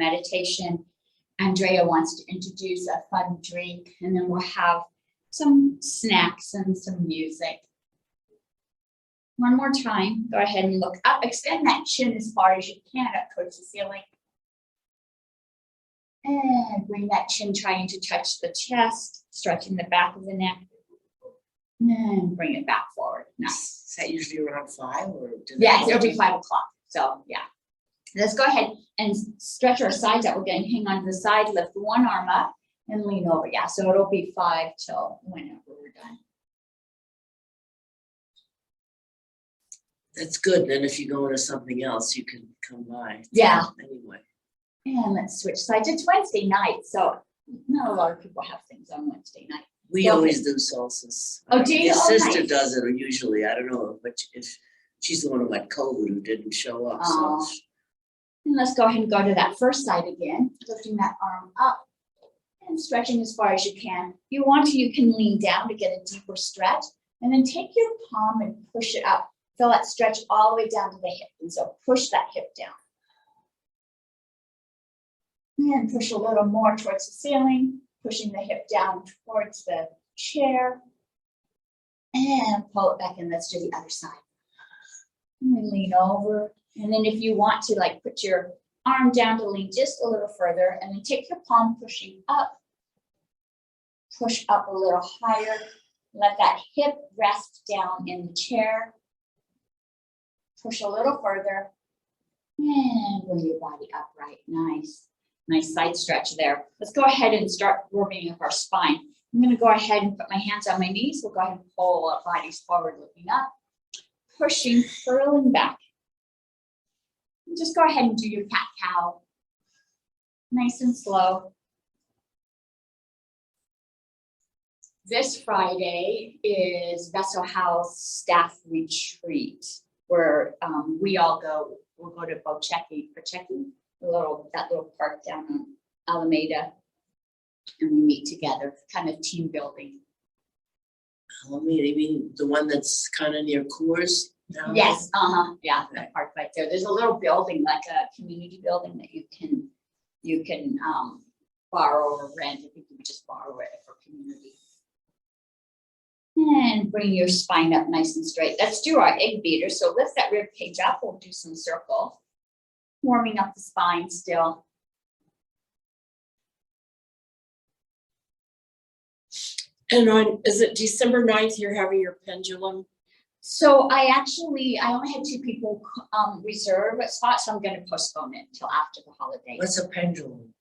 meditation. Andrea wants to introduce a fun drink, and then we'll have some snacks and some music. One more time, go ahead and look up, extend that chin as far as you can up towards the ceiling. And bring that chin trying to touch the chest, stretching the back of the neck. And bring it back forward. Nice. Is that usually around 5 or? Yeah, it's every 5 o'clock. So yeah. Let's go ahead and stretch our sides out. We're going to hang on to the side, lift one arm up and lean over. Yeah, so it'll be 5 till whenever we're done. That's good. Then if you go into something else, you can come by. Yeah. Anyway. And let's switch sides. It's Wednesday night, so not a lot of people have things on Wednesday night. We always do solstice. Oh, do you? Your sister Nice. does it, or usually, I don't know, but if she's the one who had COVID who didn't show up. Oh. So And let's go ahead and go to that first side again, lifting that arm up and stretching as far as you can. If you want to, you can lean down to get a deeper stretch, and then take your palm and push it up. Feel that stretch all the way down to the hip, and so push that hip down. And push a little more towards the ceiling, pushing the hip down towards the chair. And pull it back in. Let's do the other side. And we lean over. And then if you want to, like, put your arm down to lean just a little further, and then take your palm pushing up. Push up a little higher. Let that hip rest down in the chair. Push a little further. And bring your body upright. Nice. Nice side stretch there. Let's go ahead and start warming up our spine. I'm going to go ahead and put my hands on my knees. We'll go ahead and pull our bodies forward, looking up, pushing, curling back. And just go ahead and do your cat-cow. Nice and slow. This Friday is Vessel House Staff Retreat, where we all go. We'll go to Pacheco, that little park down on Alameda, and we meet together, kind of team building. Alameda, you mean the one that's kind of near Coors? Yes, yeah, that park right there. There's a little building, like a community building, that you can borrow or rent. I think you would just borrow it for community. And bring your spine up nice and straight. Let's do our egg beater. So lift that rib cage up. We'll do some circles. Warming up the spine still. And is it December 9th you're having your pendulum? So I only had 2 people reserve a spot, so I'm going to postpone it until after the holiday. What's a pendulum?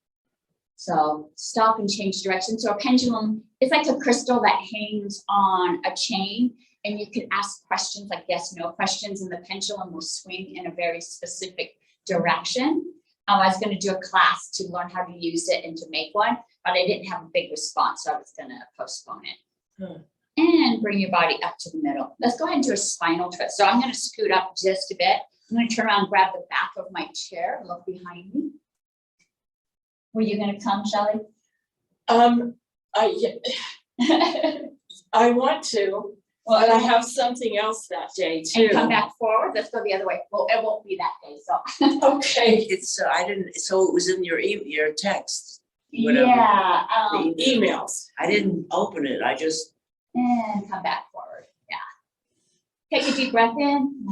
So stop and change direction. So a pendulum is like a crystal that hangs on a chain, and you can ask questions like yes, no questions, and the pendulum will swing in a very specific direction. I was going to do a class to learn how to use it and to make one, but I didn't have a big response, so I was going to postpone it. And bring your body up to the middle. Let's go ahead and do a spinal twist. So I'm going to scoot up just a bit. I'm going to turn around, grab the back of my chair, and look behind me. Were you going to come, Shelley? I want to, but I have something else that day too. And come back forward. Let's go the other way. Well, it won't be that day, so. Okay. It's I didn't. So it was in your text. Whatever. Yeah. The Emails. I didn't open it. I just. And come back forward. Yeah. Take a deep breath in.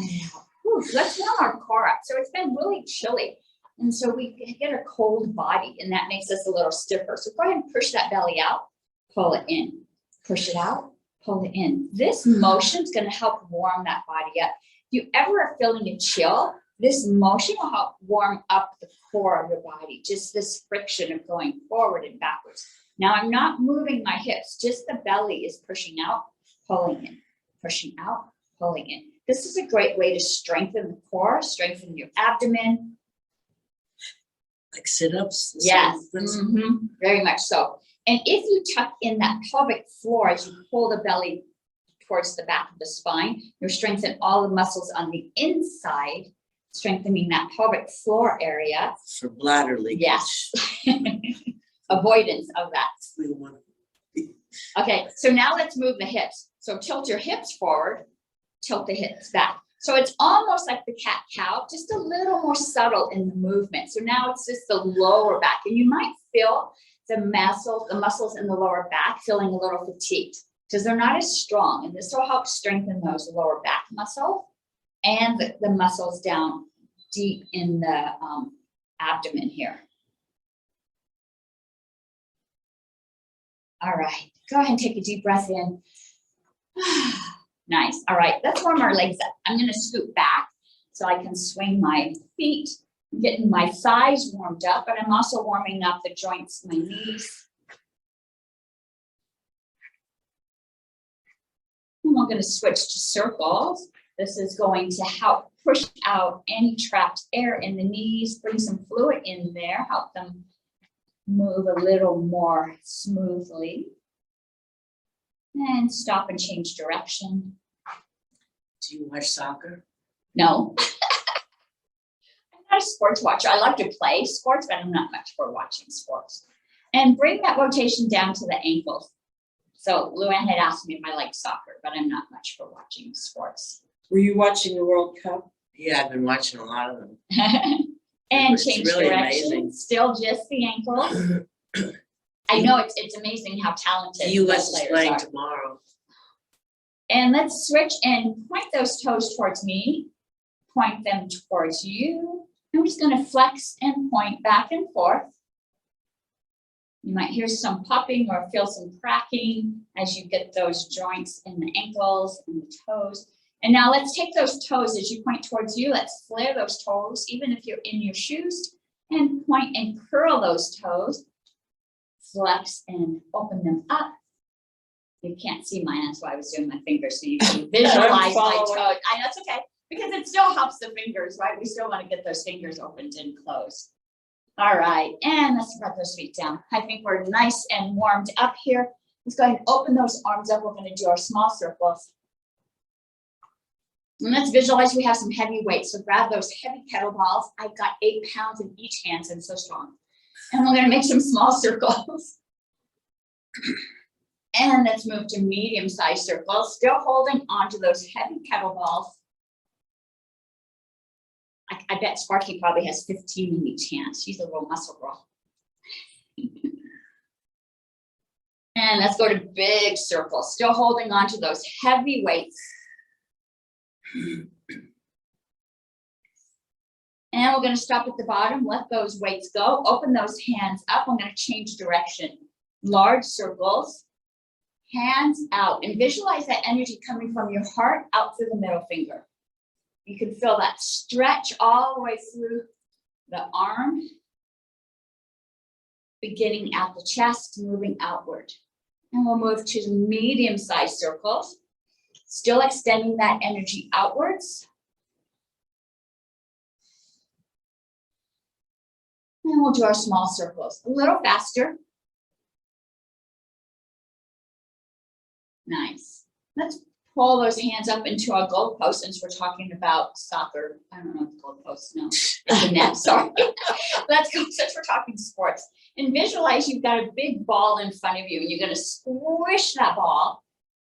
Whew, let's warm our core up. So it's been really chilly. And so we get a cold body, and that makes us a little stiffer. So go ahead and push that belly out, pull it in, push it out, pull it in. This motion is going to help warm that body up. If you ever are feeling a chill, this motion will help warm up the core of your body, just this friction of going forward and backwards. Now I'm not moving my hips, just the belly is pushing out, pulling in, pushing out, pulling in. This is a great way to strengthen the core, strengthen your abdomen. Like sit-ups? Yes, very much so. And if you tuck in that pelvic floor as you pull the belly towards the back of the spine, you're strengthening all the muscles on the inside, strengthening that pelvic floor area. For bladder leakage. Yes. Avoidance of that. We want to. Okay, so now let's move the hips. So tilt your hips forward, tilt the hips back. So it's almost like the cat-cow, just a little more subtle in the movement. So now it's just the lower back, and you might feel the muscles in the lower back feeling a little fatigued because they're not as strong. And this will help strengthen those lower back muscles and the muscles down deep in the abdomen here. All right, go ahead and take a deep breath in. Nice. All right, let's warm our legs up. I'm going to scoot back so I can swing my feet, getting my thighs warmed up, but I'm also warming up the joints, my knees. And we're going to switch to circles. This is going to help push out any trapped air in the knees, bring some fluid in there, help them move a little more smoothly. And stop and change direction. Do you watch soccer? No. I'm not a sports watcher. I love to play sports, but I'm not much for watching sports. And bring that rotation down to the ankles. So Luann had asked me if I like soccer, but I'm not much for watching sports. Were you watching the World Cup? Yeah, I've been watching a lot of them. And It's change really direction. amazing. Still just the ankles. I know it's amazing how talented The US those is players playing are. tomorrow. And let's switch and point those toes towards me. Point them towards you. I'm just going to flex and point back and forth. You might hear some popping or feel some cracking as you get those joints in the ankles and the toes. And now let's take those toes as you point towards you. Let's flare those toes, even if you're in your shoes, and point and curl those toes. Flex and open them up. You can't see mine, that's why I was doing my fingers, so you can visualize my toes. I know it's okay, because it still helps the fingers, right? We still want to get those fingers opened and closed. All right, and let's spread those feet down. I think we're nice and warmed up here. Let's go ahead and open those arms up. We're going to do our small circles. And let's visualize we have some heavy weights. So grab those heavy kettlebells. I've got 8 pounds in each hand, so I'm so strong. And we're going to make some small circles. And let's move to medium-sized circles, still holding onto those heavy kettlebells. I bet Sparky probably has 15 in each hand. She's a little muscle girl. And let's go to big circles, still holding onto those heavy weights. And we're going to stop at the bottom, let those weights go, open those hands up. I'm going to change direction. Large circles, hands out, and visualize that energy coming from your heart out through the middle finger. You can feel that stretch all the way through the arm, beginning at the chest, moving outward. And we'll move to medium-sized circles, still extending that energy outwards. And we'll do our small circles a little faster. Nice. Let's pull those hands up into our goalpost since we're talking about soccer. I don't know if goalpost, no, it's a net, sorry. Let's go, since we're talking sports. And visualize you've got a big ball in front of you and you're going to squish that ball.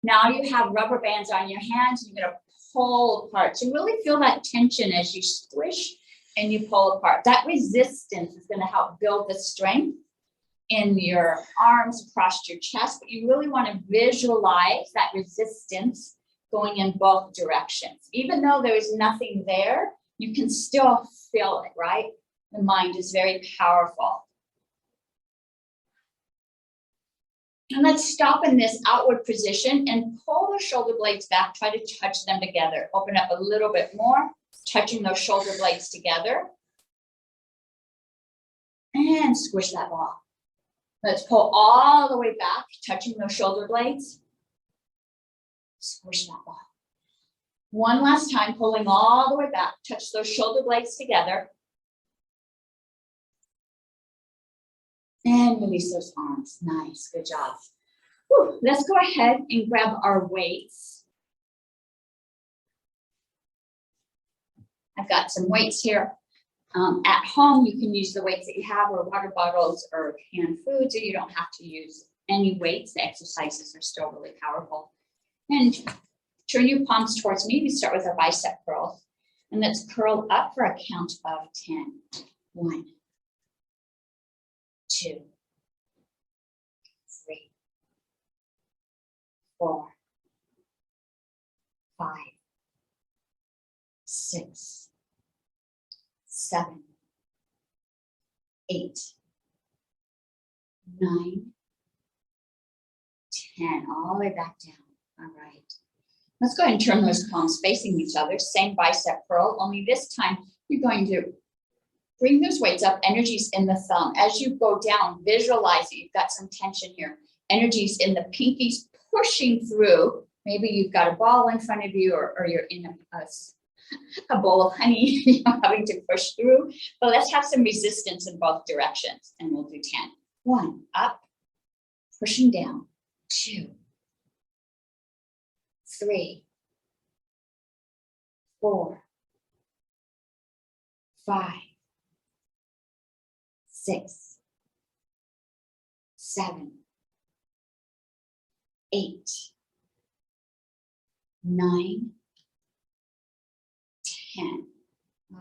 Now you have rubber bands on your hands. You're going to pull apart. So really feel that tension as you squish and you pull apart. That resistance is going to help build the strength in your arms across your chest, but you really want to visualize that resistance going in both directions. Even though there is nothing there, you can still feel it, right? The mind is very powerful. And let's stop in this outward position and pull the shoulder blades back. Try to touch them together. Open up a little bit more, touching those shoulder blades together. And squish that ball. Let's pull all the way back, touching those shoulder blades. Squish that ball. One last time, pulling all the way back, touch those shoulder blades together. And release those arms. Nice, good job. Whew. Let's go ahead and grab our weights. I've got some weights here. At home, you can use the weights that you have or water bottles or canned foods, or you don't have to use any weights. The exercises are still really powerful. And Turn your palms towards me. We start with our bicep curls. And let's curl up for a count of 10. 1, 2, 3, 4, 5, 6, 7, 8, 9, 10, all the way back down. All right. Let's go ahead and turn those palms facing each other. Same bicep curl, only this time you're going to bring those weights up. Energy's in the thumb. As you go down, visualize that you've got some tension here. Energy's in the pinkies pushing through. Maybe you've got a ball in front of you, or you're in a bowl of honey, you know, having to push through. But let's have some resistance in both directions, and we'll do 10. 1, up, pushing down. 2, 3, 4, 5, 6, 7, 8, 9, 10.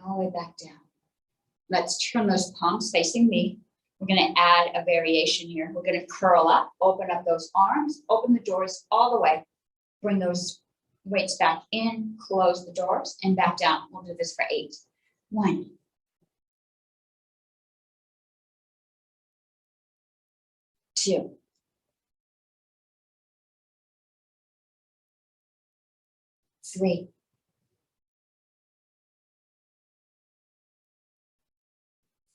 All the way back down. Let's turn those palms facing me. We're going to add a variation here. We're going to curl up, open up those arms, open the doors all the way. Bring those weights back in, close the doors, and back down. We'll do this for 8. 1, 2, 3,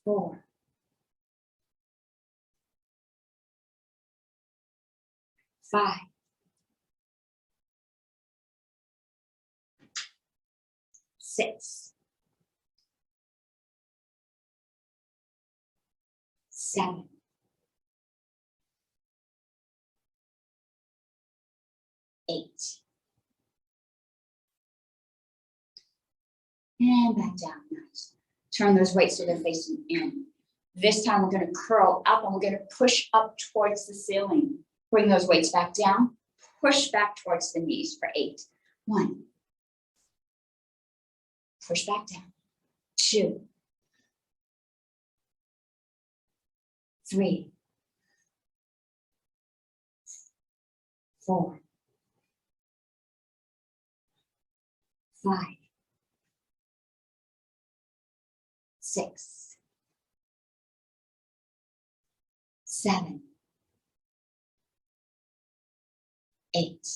4, 5, 6, 7, 8, and back down. Nice. Turn those weights so they're facing in. This time we're going to curl up and we're going to push up towards the ceiling. Bring those weights back down. Push back towards the knees for 8. 1. Push back down. 2, 3, 4, 5, 6, 7, 8.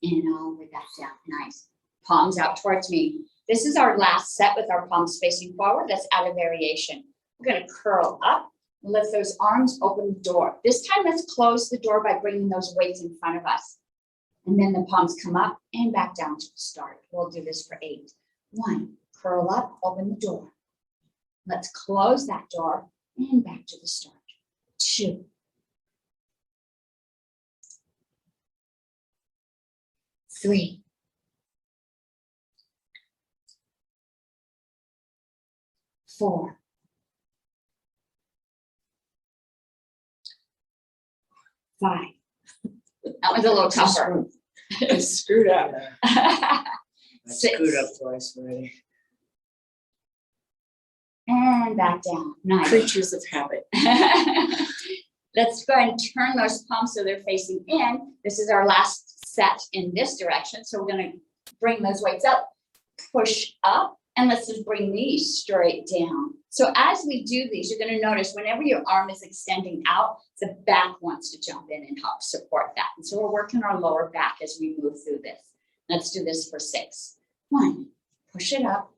And all the way back down. Nice. Palms out towards me. This is our last set with our palms facing forward. Let's add a variation. We're going to curl up, lift those arms, open the door. This time, let's close the door by bringing those weights in front of us. And then the palms come up and back down to the start. We'll do this for 8. 1, curl up, open the door. Let's close that door and back to the start. 2, 3, 4, 5. That was a little tougher. I screwed up. I 6. screwed up twice already. And back down. Nice. Creatures of habit. Let's go ahead and turn those palms so they're facing in. This is our last set in this direction. So we're going to bring those weights up, push up, and let's just bring these straight down. So as we do these, you're going to notice whenever your arm is extending out, the back wants to jump in and help support that. And so we're working our lower back as we move through this. Let's do this for 6. 1, push it up,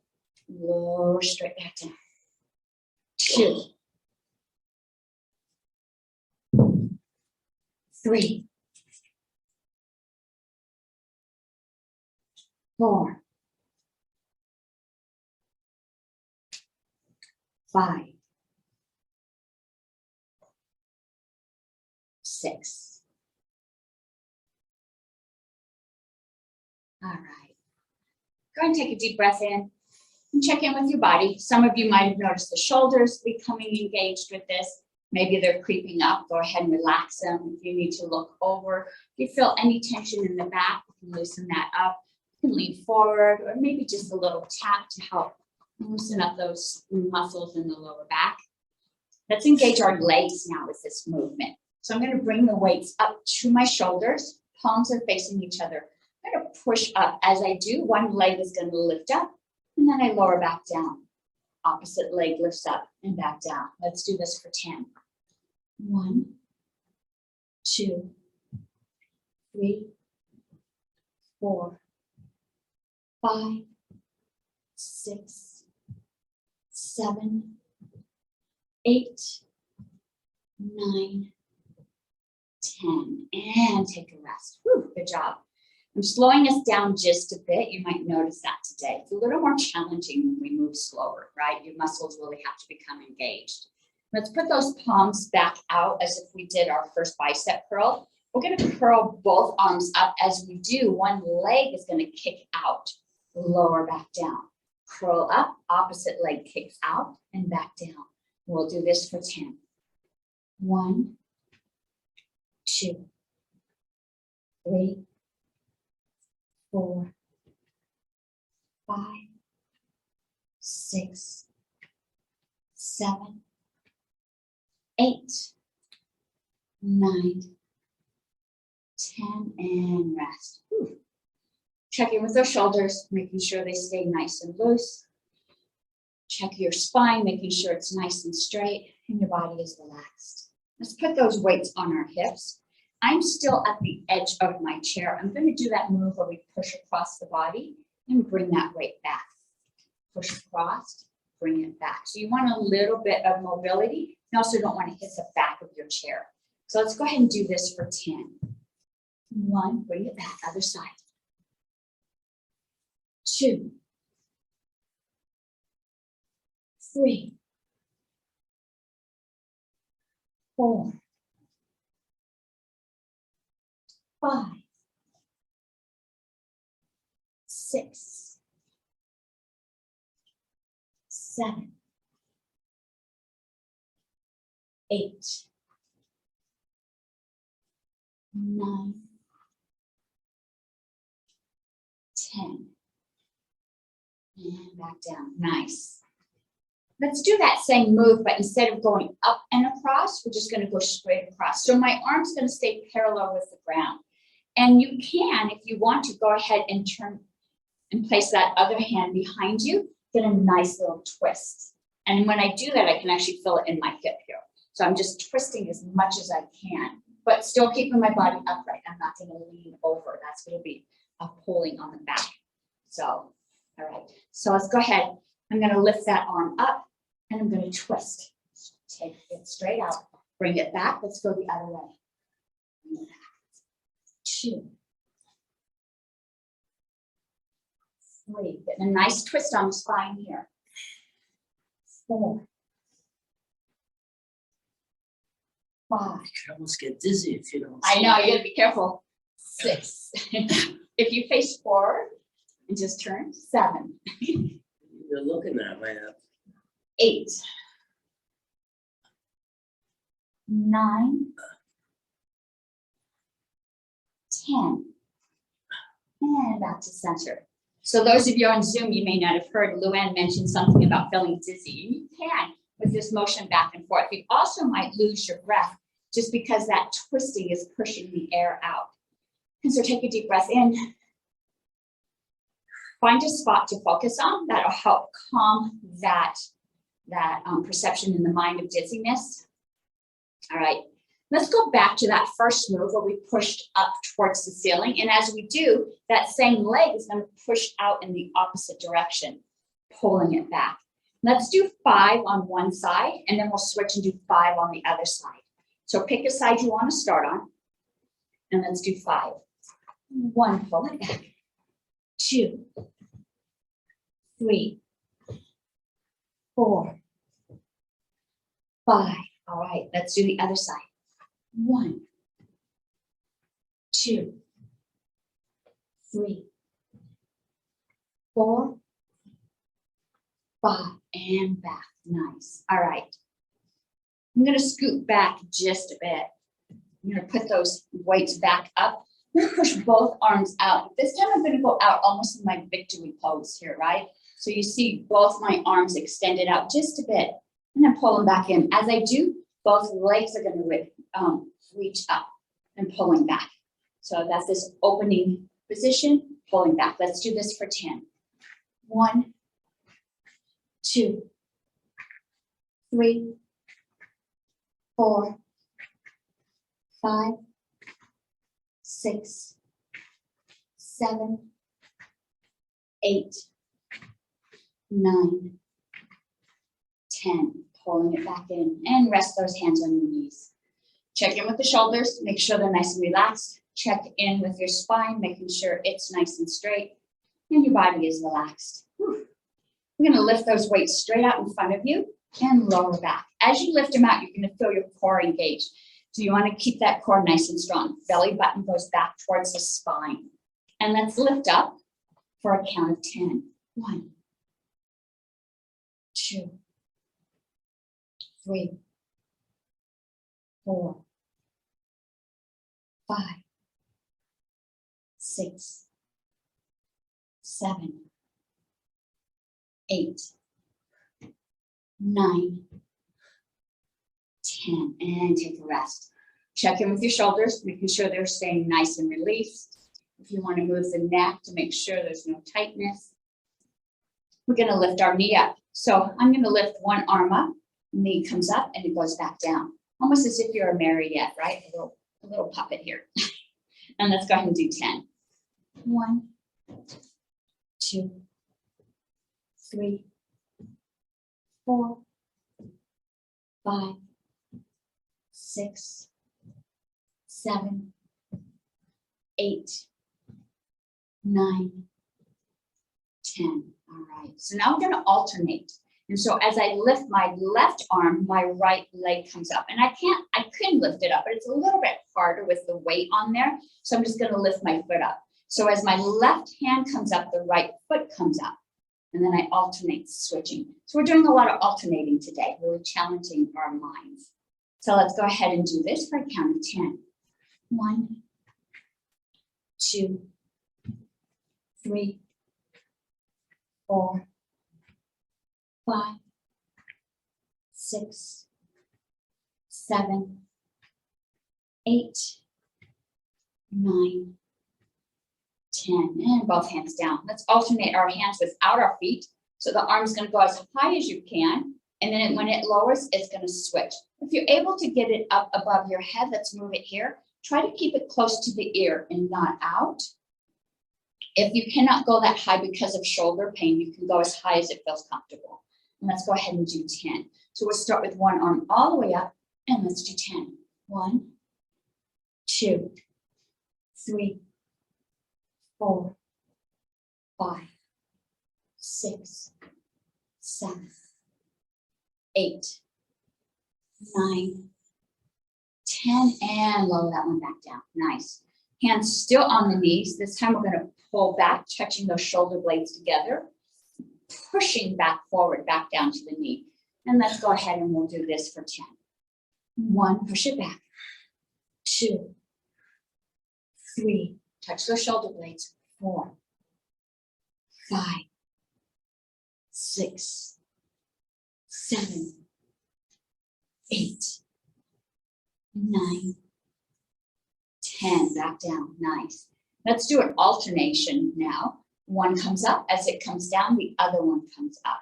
lower straight back down. 2, 3, 4, 5, 6. All right. Go ahead and take a deep breath in and check in with your body. Some of you might have noticed the shoulders becoming engaged with this. Maybe they're creeping up, go ahead and relax them. If you need to look over, if you feel any tension in the back, you can loosen that up. You can lean forward, or maybe just a little tap to help loosen up those muscles in the lower back. Let's engage our legs now with this movement. So I'm going to bring the weights up to my shoulders. Palms are facing each other. I'm going to push up. As I do, one leg is going to lift up, and then I lower back down. Opposite leg lifts up and back down. Let's do this for 10. 1, 2, 3, 4, 5, 6, 7, 8, 9, 10, and take a rest. Whew, good job. I'm slowing us down just a bit. You might notice that today. It's a little more challenging when we move slower, right? Your muscles really have to become engaged. Let's put those palms back out as if we did our first bicep curl. We're going to curl both arms up. As we do, one leg is going to kick out, lower back down. Curl up, opposite leg kicks out and back down. We'll do this for 10. 1, 2, 3, 4, 5, 6, 7, 8, 9, 10, and rest. Whew. Check in with our shoulders, making sure they stay nice and loose. Check your spine, making sure it's nice and straight and your body is relaxed. Let's put those weights on our hips. I'm still at the edge of my chair. I'm going to do that move where we push across the body and bring that weight back. Push across, bring it back. So you want a little bit of mobility. You also don't want to hit the back of your chair. So let's go ahead and do this for 10. 1, bring it back, other side. 2, 3, 4, 5, 6, 7, 8, 9, 10, and back down. Nice. Let's do that same move, but instead of going up and across, we're just going to go straight across. So my arm's going to stay parallel with the ground. And you can, if you want to, go ahead and turn and place that other hand behind you, get a nice little twist. And when I do that, I can actually feel it in my hip here. So I'm just twisting as much as I can, but still keeping my body upright. I'm not going to lean over. That's going to be a pulling on the back. So, all right. So let's go ahead. I'm going to lift that arm up and I'm going to twist. Take it straight out. Bring it back. Let's go the other way. Bring it back. 2, 3. Getting a nice twist on the spine here. 4, 5. You could almost get dizzy if you don't. I know, you gotta be careful. 6. If you face forward and just turn, 7. You're looking at me. 8, 9, 10, and back to center. So those of you on Zoom, you may not have heard Luann mention something about feeling dizzy. And you can with this motion back and forth. You also might lose your breath just because that twisting is pushing the air out. And so take a deep breath in. Find a spot to focus on. That'll help calm that perception in the mind of dizziness. All right. Let's go back to that first move where we pushed up towards the ceiling. And as we do, that same leg is going to push out in the opposite direction, pulling it back. Let's do 5 on one side, and then we'll switch and do 5 on the other side. So pick a side you want to start on, and let's do 5. 1, pull it back. 2, 3, 4, 5. All right, let's do the other side. 1, 2, 3, 4, 5, and back. Nice. All right. I'm gonna scoot back just a bit. I'm gonna put those weights back up. I'm gonna push both arms out. This time I'm gonna go out almost in my victory pose here, right? So you see both my arms extended out just a bit, and then pull them back in. As I do, both legs are gonna reach up and pulling back. So that's this opening position, pulling back. Let's do this for 10. 1, 2, 3, 4, 5, 6, 7, 8, 9, 10. Pulling it back in and rest those hands on your knees. Check in with the shoulders, make sure they're nice and relaxed. Check in with your spine, making sure it's nice and straight and your body is relaxed. Whew. We're gonna lift those weights straight out in front of you and lower back. As you lift them out, you're gonna feel your core engaged. So you wanna keep that core nice and strong. Belly button goes back towards the spine. And let's lift up for a count of 10. 1, 2, 3, 4, 5, 6, 7, 8, 9, 10, and take a rest. Check in with your shoulders, making sure they're staying nice and released. If you want to move the neck to make sure there's no tightness. We're going to lift our knee up. So I'm going to lift one arm up, knee comes up and it goes back down. Almost as if you're a marionette, right? A little puppet here. And let's go ahead and do 10. 1, 2, 3, 4, 5, 6, 7, 8, 9, 10. All right, so now we're gonna alternate. And so as I lift my left arm, my right leg comes up. And I couldn't lift it up, but it's a little bit harder with the weight on there. So I'm just gonna lift my foot up. So as my left hand comes up, the right foot comes up. And then I alternate switching. So we're doing a lot of alternating today, really challenging our minds. So let's go ahead and do this for a count of 10. 1, 2, 3, 4, 5, 6, 7, 8, 9, 10, and both hands down. Let's alternate our hands without our feet. So the arm's gonna go as high as you can, and then when it lowers, it's gonna switch. If you're able to get it up above your head, let's move it here. Try to keep it close to the ear and not out. If you cannot go that high because of shoulder pain, you can go as high as it feels comfortable. And let's go ahead and do 10. So we'll start with one arm all the way up, and let's do 10. 1, 2, 3, 4, 5, 6, 7, 8, 9, 10, and lower that one back down. Nice. Hands still on the knees. This time we're going to pull back, touching those shoulder blades together, pushing back forward, back down to the knee. And let's go ahead and we'll do this for 10. 1, push it back. 2, 3, touch those shoulder blades. 4, 5, 6, 7, 8, 9, 10, back down, nice. Let's do an alternation now. One comes up, as it comes down, the other one comes up.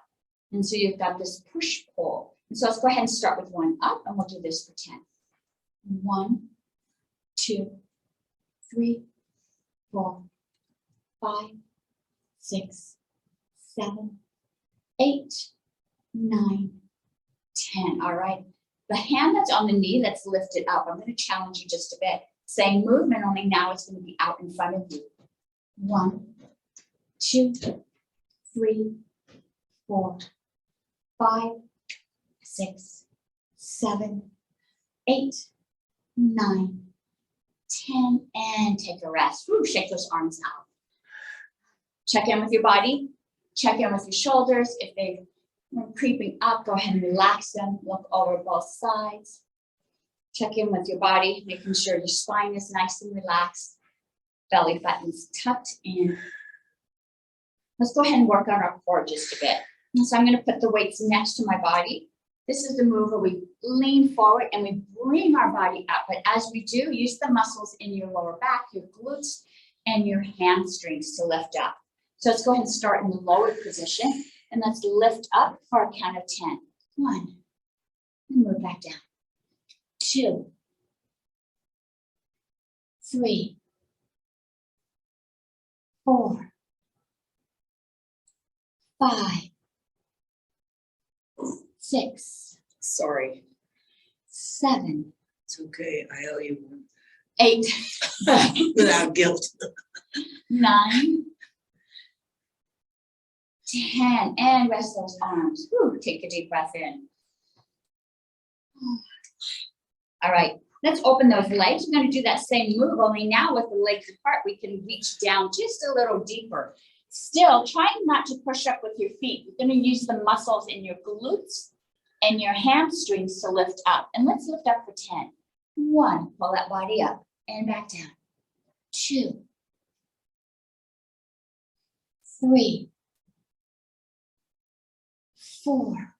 And so you've got this push-pull. And so let's go ahead and start with one up, and we'll do this for 10. 1, 2, 3, 4, 5, 6, 7, 8, 9, 10. All right. The hand that's on the knee, let's lift it up. I'm going to challenge you just a bit. Same movement, only now it's going to be out in front of you. 1, 2, 3, 4, 5, 6, 7, 8, 9, 10, and take a rest. Woo, shake those arms out. Check in with your body. Check in with your shoulders. If they've We're creeping up, go ahead and relax them, look over both sides. Check in with your body, making sure your spine is nice and relaxed. Belly button's tucked in. Let's go ahead and work on our core just a bit. And so I'm gonna put the weights next to my body. This is the move where we lean forward and we bring our body up. But as we do, use the muscles in your lower back, your glutes, and your hamstrings to lift up. So let's go ahead and start in the lower position. And let's lift up for a count of 10. 1, and move back down. 2, 3, 4, 5, 6, Sorry. 7, It's okay, I owe you one. 8, Without guilt. 9, 10, and rest those arms. Whew, take a deep breath in. All right, let's open those legs. We're going to do that same move, only now with the legs apart, we can reach down just a little deeper. Still, trying not to push up with your feet. You're going to use the muscles in your glutes and your hamstrings to lift up. And let's lift up for 10. 1, pull that body up and back down. 2, 3, 4,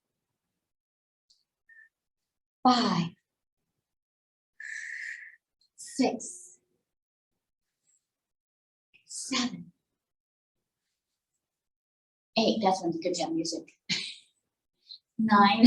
5, 6, 7, 8. That's when it's good jump music. 9,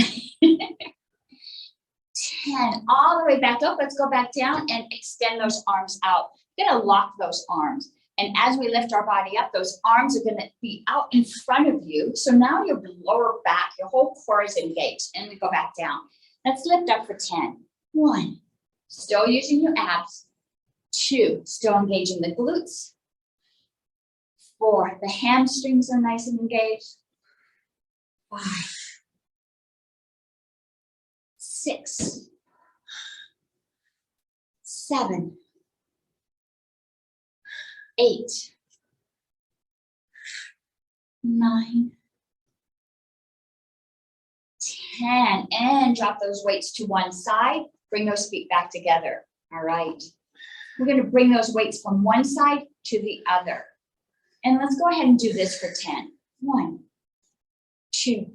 10. All the way back up. Let's go back down and extend those arms out. We're gonna lock those arms. And as we lift our body up, those arms are gonna be out in front of you. So now your lower back, your whole core is engaged. And we go back down. Let's lift up for 10. 1, still using your abs. 2, still engaging the glutes. 4, the hamstrings are nice and engaged. 5, 6, 7, 8, 9, 10, and drop those weights to one side. Bring those feet back together. All right. We're going to bring those weights from one side to the other. And let's go ahead and do this for 10. 1, 2,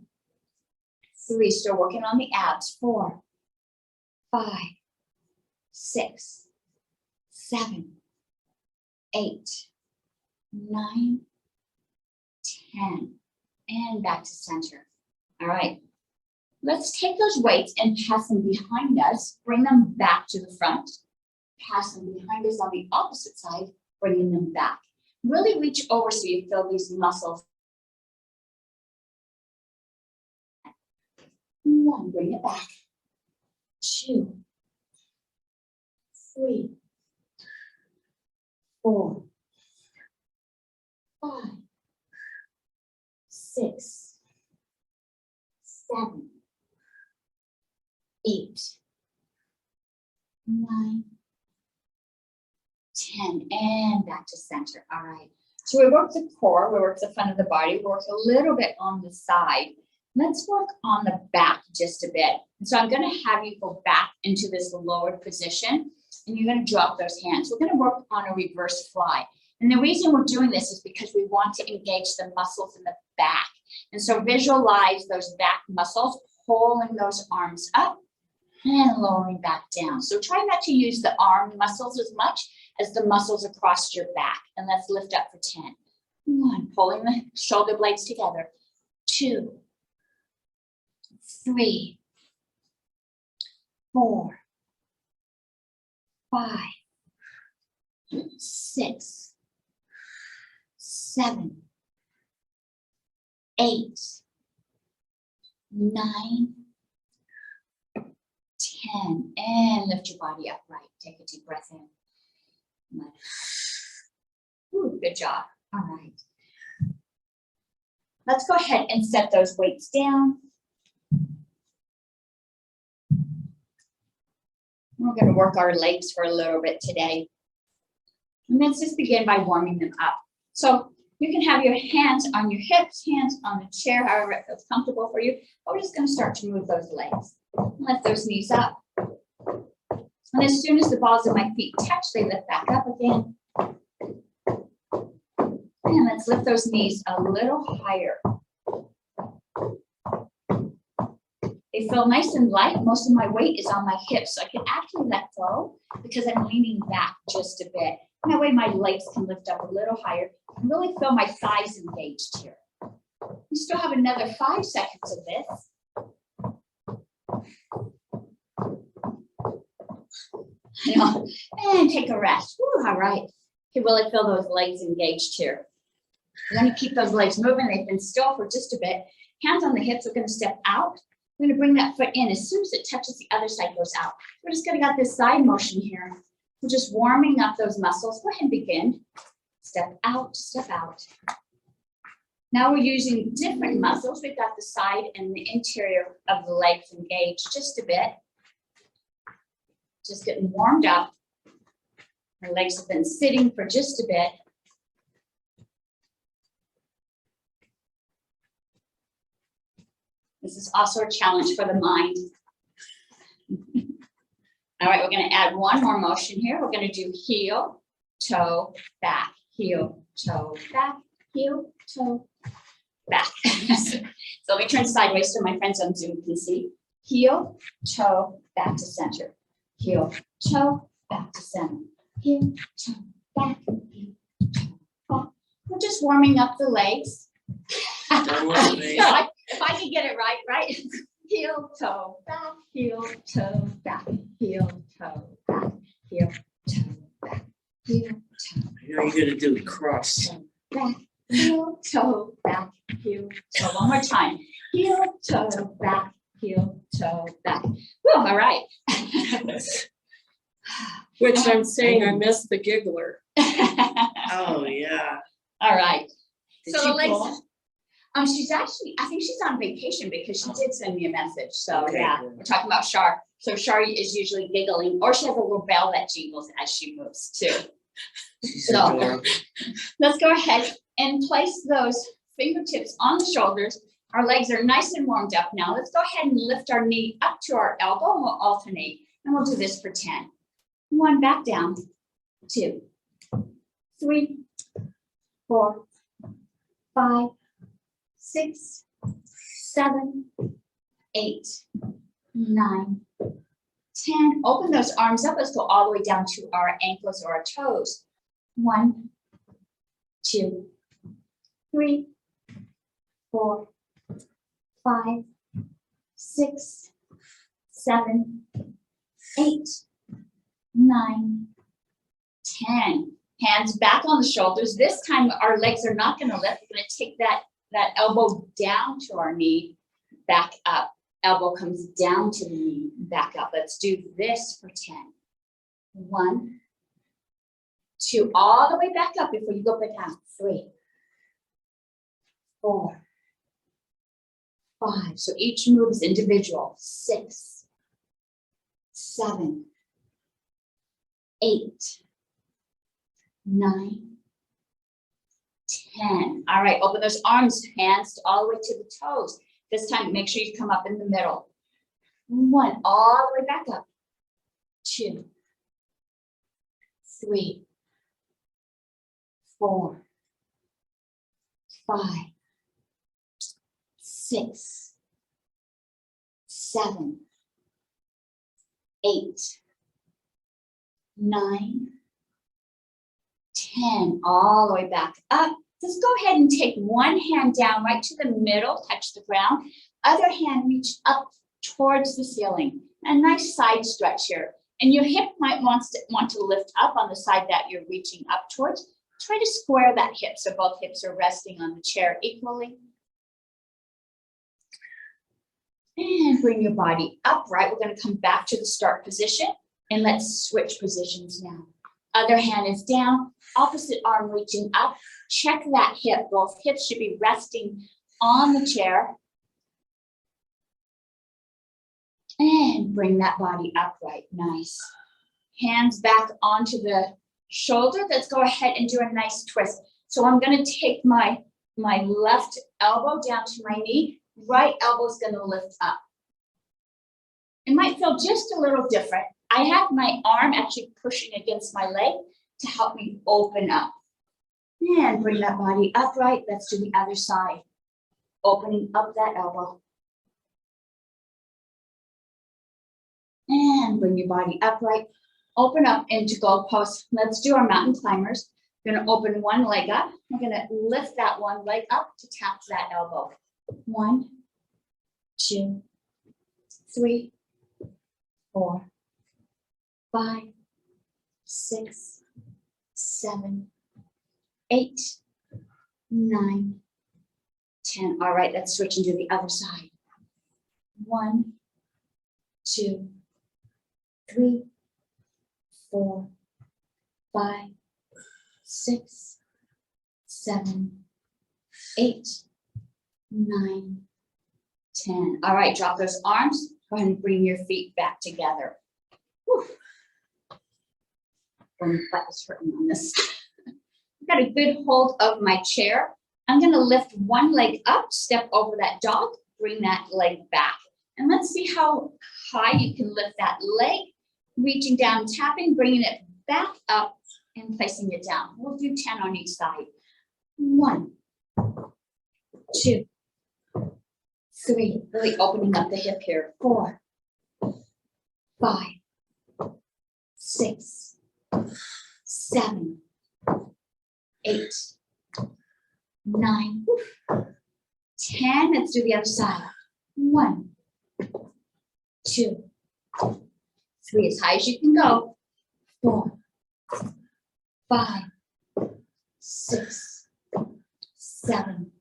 3, still working on the abs. 4, 5, 6, 7, 8, 9, 10, and back to center. All right. Let's take those weights and pass them behind us, bring them back to the front, pass them behind us on the opposite side, bringing them back. Really reach over so you feel these muscles. 1, bring it back. 2, 3, 4, 5, 6, 7, 8, 9, 10, and back to center. All right. So we work the core, we work the front of the body, we work a little bit on the side. Let's work on the back just a bit. And so I'm going to have you go back into this lowered position, and you're going to drop those hands. We're going to work on a reverse fly. And the reason we're doing this is because we want to engage the muscles in the back. And so visualize those back muscles, pulling those arms up and lowering back down. So try not to use the arm muscles as much as the muscles across your back. And let's lift up for 10. 1, pulling the shoulder blades together. 2, 3, 4, 5, 6, 7, 8, 9, 10, and lift your body upright. Take a deep breath in. Ooh, good job. All right. Let's go ahead and set those weights down. We're going to work our legs for a little bit today. And let's just begin by warming them up. So You can have your hands on your hips, hands on the chair, however it feels comfortable for you. But we're just going to start to move those legs. Lift those knees up. And as soon as the balls of my feet touch, they lift back up again. And let's lift those knees a little higher. They feel nice and light. Most of my weight is on my hips, so I can actually let go because I'm leaning back just a bit. And that way my legs can lift up a little higher and really feel my thighs engaged here. We still have another 5 seconds of this. And take a rest. Woo, all right. You can really feel those legs engaged here. We're going to keep those legs moving. They've been still for just a bit. Hands on the hips. We're going to step out. We're going to bring that foot in. As soon as it touches, the other side goes out. We're just going to get this side motion here. We're just warming up those muscles. Go ahead and begin. Step out, step out. Now we're using different muscles. We've got the side and the interior of the legs engaged just a bit. Just getting warmed up. Our legs have been sitting for just a bit. This is also a challenge for the mind. All right, we're going to add one more motion here. We're going to do heel, toe, back, heel, toe, back, heel, toe, back. So let me turn sideways so my friends on Zoom can see. Heel, toe, back to center. Heel, toe, back to center. Heel, toe, back, heel, toe, back. We're just warming up the legs. If I can get it right? Heel, toe, back, heel, toe, back, heel, toe, back, heel, toe, back, heel, toe. I know you're gonna do cross. Back, heel, toe, back, heel, toe. One more time. Heel, toe, back, heel, toe, back. Woo, all right. Which I'm saying I missed the giggler. Oh, yeah. All right. Did So she the legs. fall? She's actually, I think she's on vacation because she did send me a message. So Okay, yeah, good. we're talking about Shar. So Shar is usually giggling, or she has a little bell that jingles as she moves too. She's So- adorable. Let's go ahead and place those fingertips on the shoulders. Our legs are nice and warmed up now. Let's go ahead and lift our knee up to our elbow and we'll alternate. And we'll do this for 10. 1, back down. 2, 3, 4, 5, 6, 7, 8, 9, 10. Open those arms up. Let's go all the way down to our ankles or our toes. 1, 2, 3, 4, 5, 6, 7, 8, 9, 10. Hands back on the shoulders. This time our legs are not going to lift. We're going to take that elbow down to our knee, back up. Elbow comes down to the knee, back up. Let's do this for 10. 1, 2, all the way back up before you go back down. 3, 4, 5. So each move is individual. 6, 7, 8, 9, 10. All right, open those arms, hands all the way to the toes. This time, make sure you come up in the middle. 1, all the way back up. 2, 3, 4, 5, 6, 7, 8, 9, 10, all the way back up. Just go ahead and take one hand down right to the middle, touch the ground. Other hand reach up towards the ceiling. A nice side stretch here. And your hip might want to lift up on the side that you're reaching up towards. Try to square that hip so both hips are resting on the chair equally. And bring your body upright. We're going to come back to the start position. And let's switch positions now. Other hand is down, opposite arm reaching up. Check that hip. Both hips should be resting on the chair. And bring that body upright. Nice. Hands back onto the shoulder. Let's go ahead and do a nice twist. So I'm gonna take my left elbow down to my knee, right elbow's gonna lift up. It might feel just a little different. I have my arm actually pushing against my leg to help me open up. And bring that body upright. Let's do the other side. Opening up that elbow. And bring your body upright. Open up into goal pose. Let's do our mountain climbers. Gonna open one leg up. We're gonna lift that one leg up to tap that elbow. 1, 2, 3, 4, 5, 6, 7, 8, 9, 10. All right, let's switch and do the other side. 1, 2, 3, 4, 5, 6, 7, 8, 9, 10. All right, drop those arms. Go ahead and bring your feet back together. Whew. My butt is hurting on this. I've got a good hold of my chair. I'm gonna lift one leg up, step over that dog, bring that leg back. And let's see how high you can lift that leg, reaching down, tapping, bringing it back up and placing it down. We'll do 10 on each side. 1, 2, 3, really opening up the hip here. 4, 5, 6, 7, 8, 9, 10. Let's do the other side. 1, 2, 3, as high as you can go. 4, 5, 6, 7,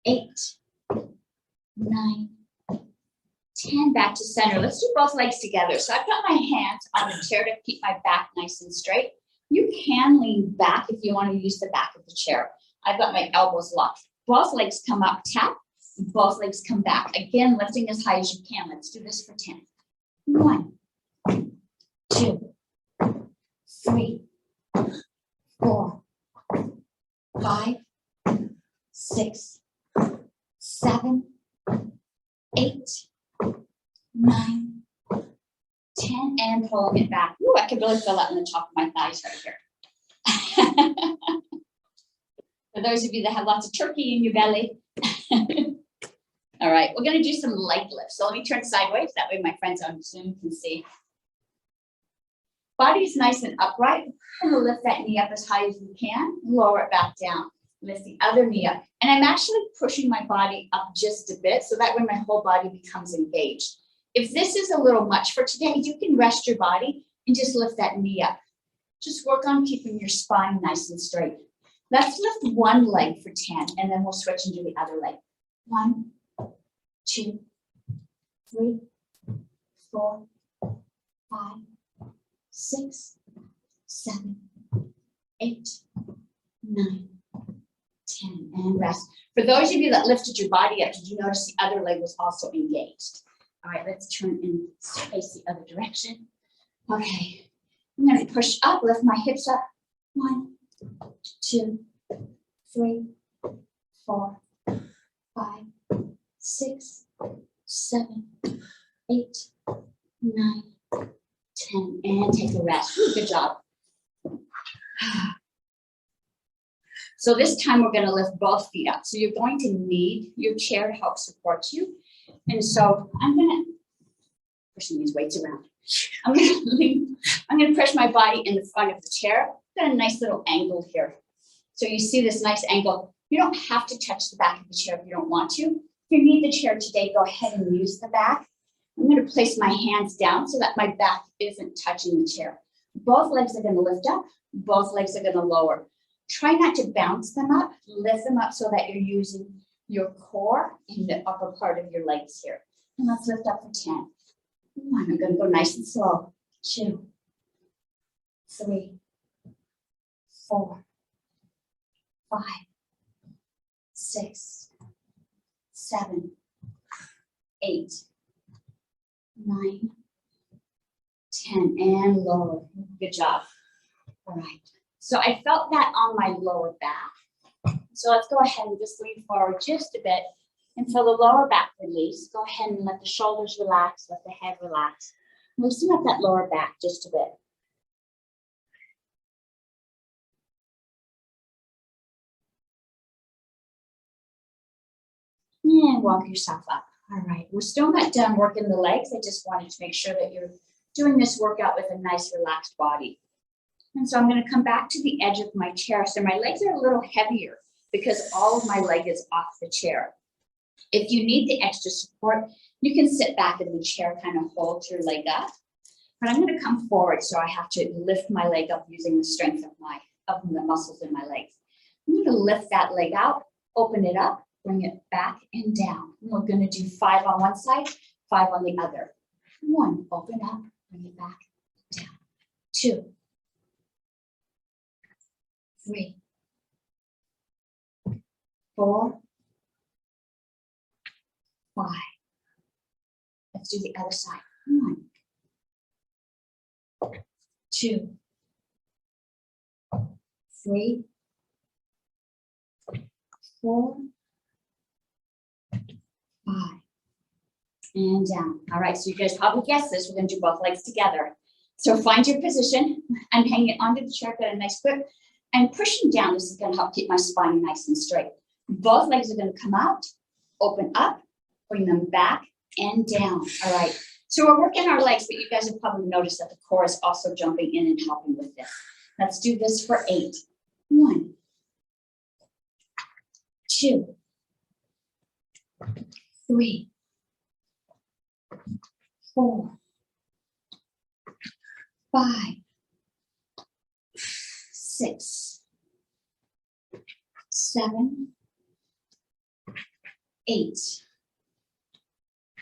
8, 9, 10. Back to center. Let's do both legs together. So I've got my hands on the chair to keep my back nice and straight. You can lean back if you want to use the back of the chair. I've got my elbows locked. Both legs come up, tap. Both legs come back. Again, lifting as high as you can. Let's do this for 10. 1, 2, 3, 4, 5, 6, 7, 8, 9, 10, and pulling it back. Ooh, I could really feel that in the top of my thighs right here. For those of you that have lots of turkey in your belly. All right, we're gonna do some light lifts. So let me turn sideways. That way my friends on Zoom can see. Body's nice and upright. I'm gonna lift that knee up as high as you can, lower it back down. Lift the other knee up. And I'm actually pushing my body up just a bit so that way my whole body becomes engaged. If this is a little much for today, you can rest your body and just lift that knee up. Just work on keeping your spine nice and straight. Let's lift one leg for 10 and then we'll switch and do the other leg. 1, 2, 3, 4, 5, 6, 7, 8, 9, 10, and rest. For those of you that lifted your body up, did you notice the other leg was also engaged? All right, let's turn and face the other direction. Okay, I'm gonna push up, lift my hips up. 1, 2, 3, 4, 5, 6, 7, 8, 9, 10, and take a rest. Ooh, good job. So this time we're going to lift both feet up. So you're going to need your chair to help support you. And so I'm going to pushing these weights around. I'm going to push my body in the front of the chair. Got a nice little angle here. So you see this nice angle. You don't have to touch the back of the chair if you don't want to. If you need the chair today, go ahead and use the back. I'm going to place my hands down so that my back isn't touching the chair. Both legs are going to lift up. Both legs are going to lower. Try not to bounce them up. Lift them up so that you're using your core in the upper part of your legs here. And let's lift up for 10. 1, I'm going to go nice and slow. 2, 3, 4, 5, 6, 7, 8, 9, 10, and lower. Good job. All right. So I felt that on my lower back. So let's go ahead and just lean forward just a bit. And for the lower back release, go ahead and let the shoulders relax, let the head relax. Loosen up that lower back just a bit. And walk yourself up. All right, we're still not done working the legs. I just wanted to make sure that you're doing this workout with a nice relaxed body. And so I'm going to come back to the edge of my chair. So my legs are a little heavier because all of my leg is off the chair. If you need the extra support, you can sit back in the chair, kind of hold your leg up. But I'm going to come forward, so I have to lift my leg up using the strength of the muscles in my legs. I'm going to lift that leg out, open it up, bring it back and down. And we're going to do 5 on one side, 5 on the other. 1, open up, bring it back, down. 2, 3, 4, 5. Let's do the other side. 1, 2, 3, 4, 5. And down. All right, so you guys probably guessed this. We're going to do both legs together. So find your position and hang it onto the chair, get a nice grip. And pushing down, this is going to help keep my spine nice and straight. Both legs are going to come out, open up, bring them back and down. All right. So we're working our legs, but you guys have probably noticed that the core is also jumping in and helping with this. Let's do this for 8. 1, 2, 3, 4, 5, 6, 7, 8.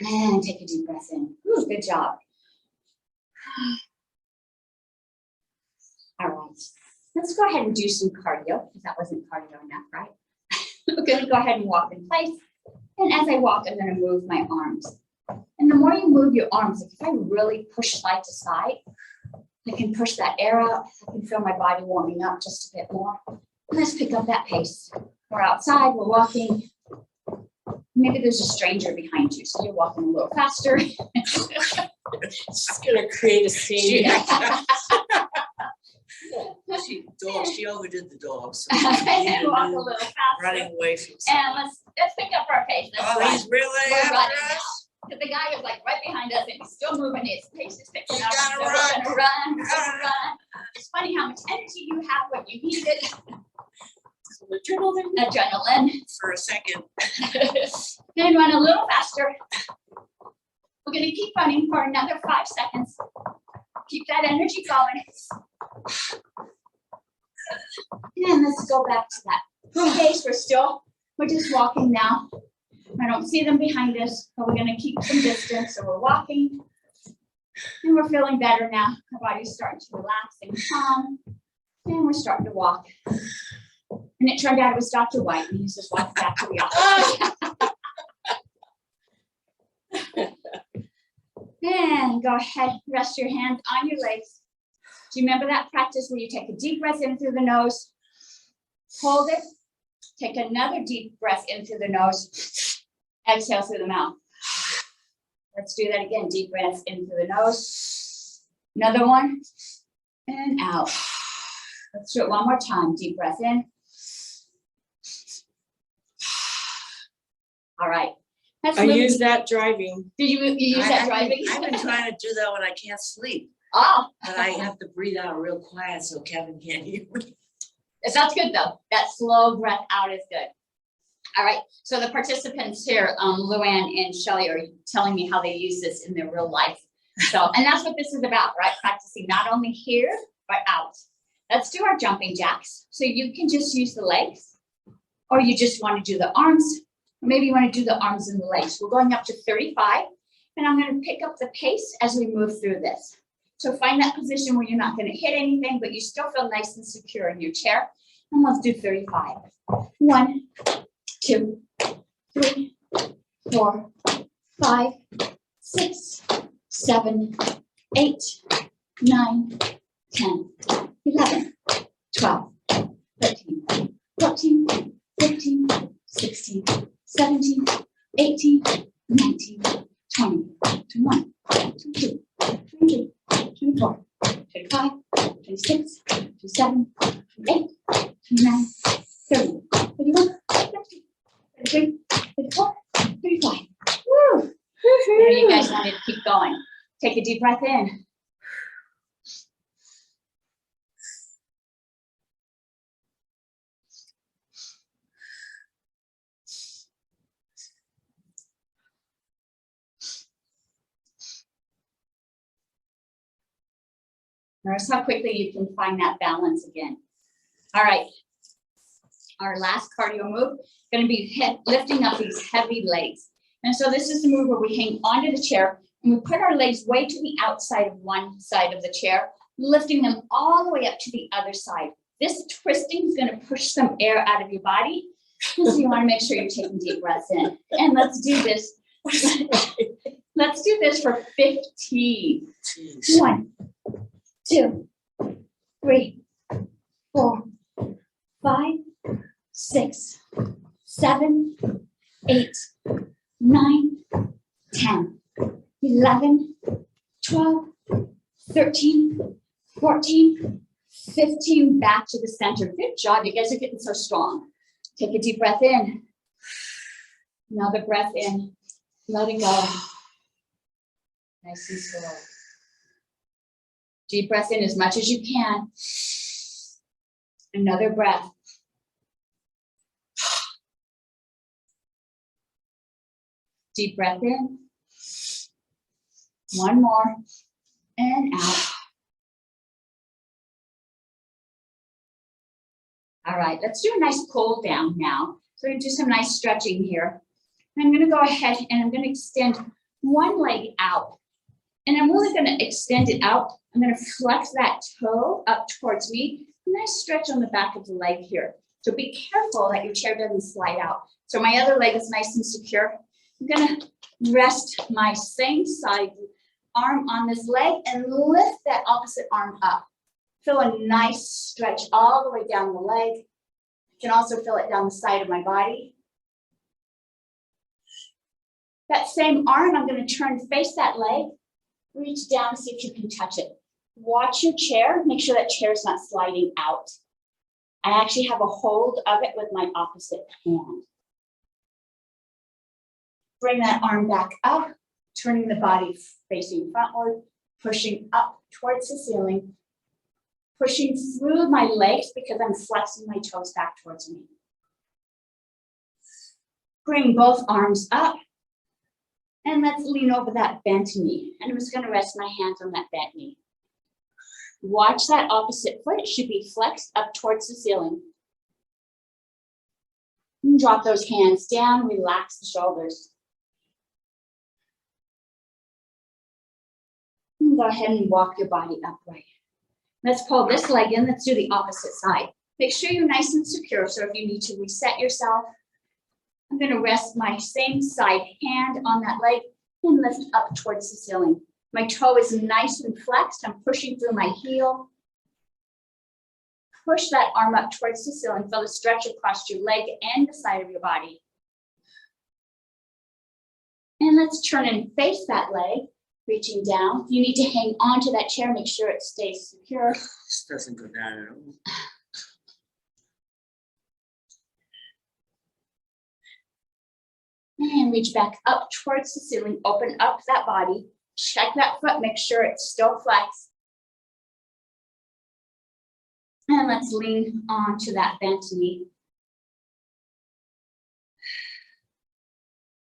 And take a deep breath in. Ooh, good job. All right. Let's go ahead and do some cardio, because that wasn't cardio enough, right? We're going to go ahead and walk in place. And as I walk, I'm going to move my arms. And the more you move your arms, if I really push side to side, I can push that air out. I can feel my body warming up just a bit more. Let's pick up that pace. We're outside, we're walking. Maybe there's a stranger behind you, so you're walking a little faster. She's gonna create a scene. She overdid the dog, so And walk a little faster. running away from And let's pick up our pace. Let's Oh, run. he's really We're after running us? The guy is like right behind us and he's still moving. His pace is picking We up. gotta So run. We're gonna run. We're gonna run. It's funny how much energy you have when you need it. Adrenaline. For a second. Then run a little faster. We're gonna keep running for another 5 seconds. Keep that energy going. And let's go back to that pace. We're just walking now. I don't see them behind us, but we're gonna keep some distance. So we're walking and we're feeling better now. Our body's starting to relax and calm. And we're starting to walk. And it turned out it was Dr. White, and he's just walking back to the office. And go ahead, rest your hands on your legs. Do you remember that practice where you take a deep breath in through the nose, hold it, take another deep breath in through the nose, exhale through the mouth. Let's do that again. Deep breath in through the nose, another one, and out. Let's do it one more time. Deep breath in. All right. I use that driving. Did you use that driving? I've been trying to do that when I can't sleep, Oh, but I have to breathe out real quiet so Kevin can't hear me. that's good though. That slow breath out is good. All right. So the participants here, Luann and Shelly, are telling me how they use this in their real life. So, and that's what this is about, right? Practicing not only here, but out. Let's do our jumping jacks. So you can just use the legs, or you just want to do the arms. Or maybe you want to do the arms and the legs. We're going up to 35, and I'm going to pick up the pace as we move through this. So find that position where you're not going to hit anything, but you still feel nice and secure in your chair. And let's do 35. 1, 2, 3, 4, 5, 6, 7, 8, 9, 10, 11, 12, 13, 14, 15, 16, 17, 18, 19, 20, 21, 22, 23, 24, 25, 26, 27, 28, 29, 30, 31, 32, 33, 34, 35. Woo! There you guys wanted to keep going. Take a deep breath in. Notice how quickly you can find that balance again. All right. Our last cardio move, going to be lifting up these heavy legs. And so this is the move where we hang onto the chair and we put our legs way to the outside of one side of the chair, lifting them all the way up to the other side. This twisting is going to push some air out of your body. So you want to make sure you're taking deep breaths in. And let's do this. Let's do this for 15. Jeez. 1, 2, 3, 4, 5, 6, 7, 8, 9, 10, 11, 12, 13, 14, 15, back to the center. Good job. You guys are getting so strong. Take a deep breath in. Another breath in. Let it go. Nice and slow. Deep breath in as much as you can. Another breath. Deep breath in. One more. And out. All right, let's do a nice cool down now. So we're going to do some nice stretching here. I'm going to go ahead and I'm going to extend one leg out. And I'm really going to extend it out. I'm going to flex that toe up towards me. Nice stretch on the back of the leg here. So be careful that your chair doesn't slide out. So my other leg is nice and secure. I'm going to rest my same side arm on this leg and lift that opposite arm up. Feel a nice stretch all the way down the leg. You can also feel it down the side of my body. That same arm, I'm going to turn, face that leg, reach down, see if you can touch it. Watch your chair, make sure that chair is not sliding out. I actually have a hold of it with my opposite hand. Bring that arm back up, turning the body facing frontward, pushing up towards the ceiling, pushing through my legs because I'm flexing my toes back towards me. Bring both arms up. And let's lean over that bent knee. And I'm just going to rest my hands on that bent knee. Watch that opposite foot. It should be flexed up towards the ceiling. And drop those hands down. Relax the shoulders. And go ahead and walk your body upright. Let's pull this leg in. Let's do the opposite side. Make sure you're nice and secure. So if you need to reset yourself, I'm going to rest my same side hand on that leg and lift up towards the ceiling. My toe is nice and flexed. I'm pushing through my heel. Push that arm up towards the ceiling. Feel the stretch across your leg and the side of your body. And let's turn and face that leg, reaching down. If you need to hang on to that chair, make sure it stays secure. This doesn't go down at all. And reach back up towards the ceiling. Open up that body. Check that foot. Make sure it's still flexed. And let's lean onto that bent knee.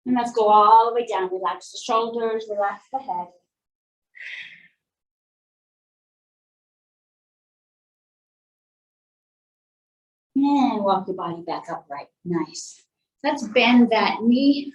And let's go all the way down. Relax the shoulders. Relax the head. And walk your body back upright. Nice. Let's bend that knee.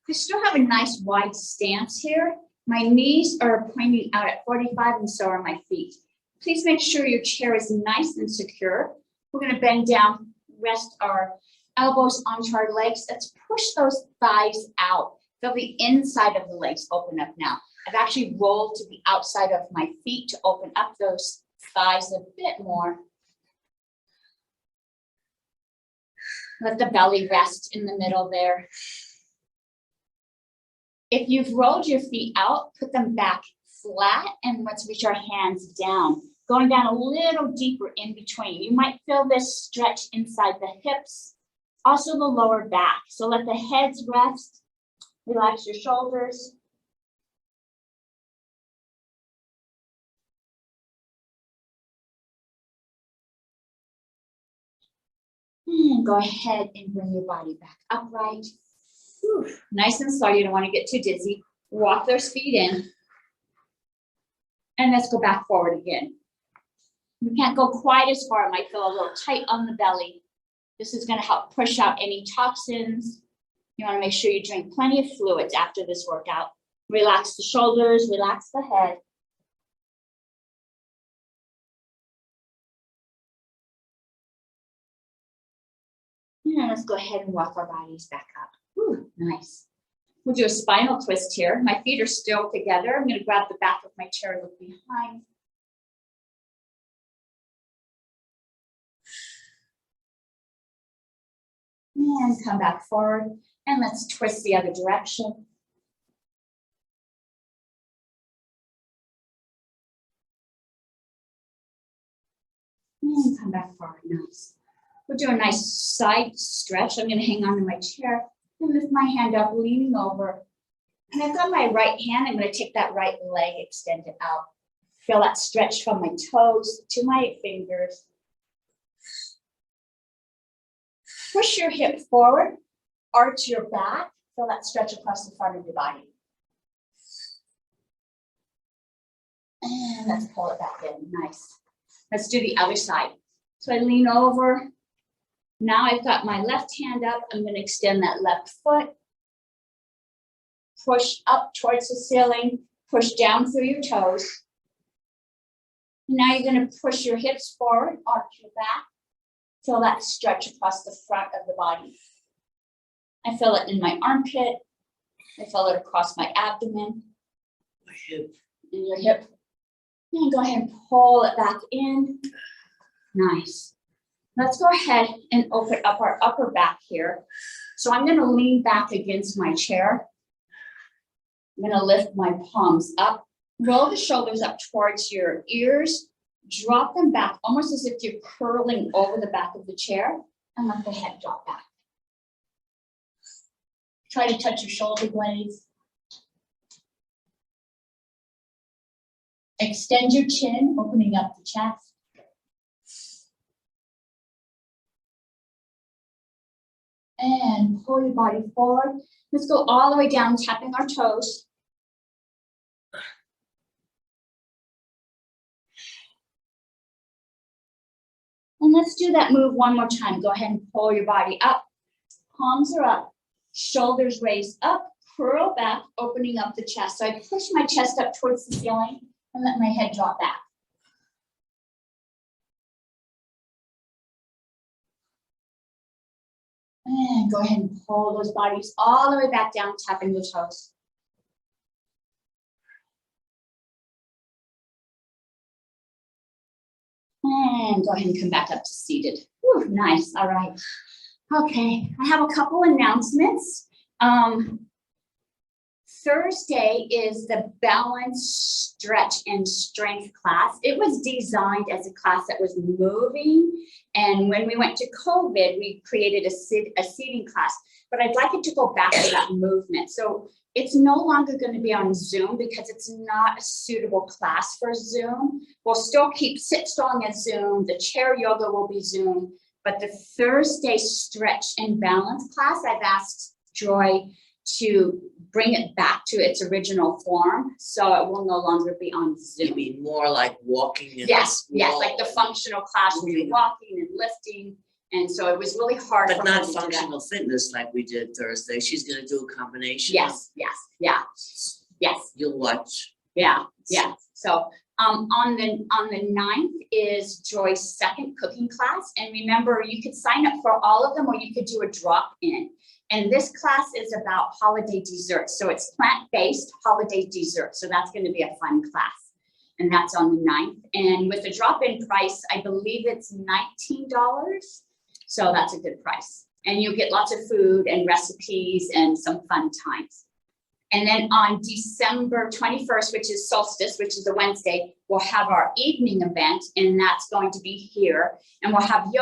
I still have a nice wide stance here. My knees are pointing out at 45 and so are my feet. Please make sure your chair is nice and secure. We're going to bend down, rest our elbows onto our legs. Let's push those thighs out. Feel the inside of the legs open up now. I've actually rolled to the outside of my feet to open up those thighs a bit more. Let the belly rest in the middle there. If you've rolled your feet out, put them back flat and let's reach our hands down. Going down a little deeper in between. You might feel this stretch inside the hips, also the lower back. So let the heads rest, relax your shoulders. And go ahead and bring your body back upright. Whew. Nice and slow, you don't want to get too dizzy. Walk those feet in. And let's go back forward again. You can't go quite as far, it might feel a little tight on the belly. This is going to help push out any toxins. You want to make sure you drink plenty of fluids after this workout. Relax the shoulders, relax the head. And let's go ahead and walk our bodies back up. Whew, nice. We'll do a spinal twist here. My feet are still together. I'm going to grab the back of my chair, look behind. And come back forward. And let's twist the other direction. And come back forward. Nice. We'll do a nice side stretch. I'm going to hang on to my chair and lift my hand up, leaning over. And I've got my right hand. I'm going to take that right leg, extend it out. Feel that stretch from my toes to my fingers. Push your hip forward, arch your back. Feel that stretch across the front of your body. And let's pull it back in. Nice. Let's do the other side. So I lean over. Now I've got my left hand up. I'm going to extend that left foot. Push up towards the ceiling. Push down through your toes. Now you're going to push your hips forward, arch your back. Feel that stretch across the front of the body. I feel it in my armpit. I feel it across my abdomen. My hip. In your hip. And go ahead and pull it back in. Nice. Let's go ahead and open up our upper back here. So I'm going to lean back against my chair. I'm going to lift my palms up. Roll the shoulders up towards your ears. Drop them back, almost as if you're curling over the back of the chair, and let the head drop back. Try to touch your shoulder blades. Extend your chin, opening up the chest. And pull your body forward. Let's go all the way down, tapping our toes. And let's do that move one more time. Go ahead and pull your body up. Palms are up. Shoulders raised up. Curl back, opening up the chest. So I push my chest up towards the ceiling and let my head drop back. And go ahead and pull those bodies all the way back down, tapping the toes. And go ahead and come back up to seated. Whew, nice, all right. Okay, I have a couple announcements. Thursday is the balance, stretch, and strength class. It was designed as a class that was moving. And when we went to COVID, we created a seating class. But I'd like it to go back to that movement. So it's no longer going to be on Zoom because it's not a suitable class for Zoom. We'll still keep Sit Strong as Zoom. The chair yoga will be Zoom. But the Thursday stretch and balance class, I've asked Joy to bring it back to its original form, so it will no longer be on Zoom. You mean more like walking in Yes, the yes, wall, like the functional class where you're walking and lifting, and so it was really hard. but for not her to do that. functional fitness like we did Thursday. She's gonna do a combination. Yes, yes, yeah, yes, You'll watch. yeah, yeah. So on the 9th is Joy's second cooking class, and remember, you could sign up for all of them, or you could do a drop-in. And this class is about holiday desserts. So it's plant-based holiday dessert. So that's going to be a fun class. And that's on the 9th. And with the drop-in price, I believe it's $19. So that's a good price. And you'll get lots of food and recipes and some fun times. And then on December 21st, which is solstice, which is a Wednesday, we'll have our evening event, and that's going to be here. And we'll have yoga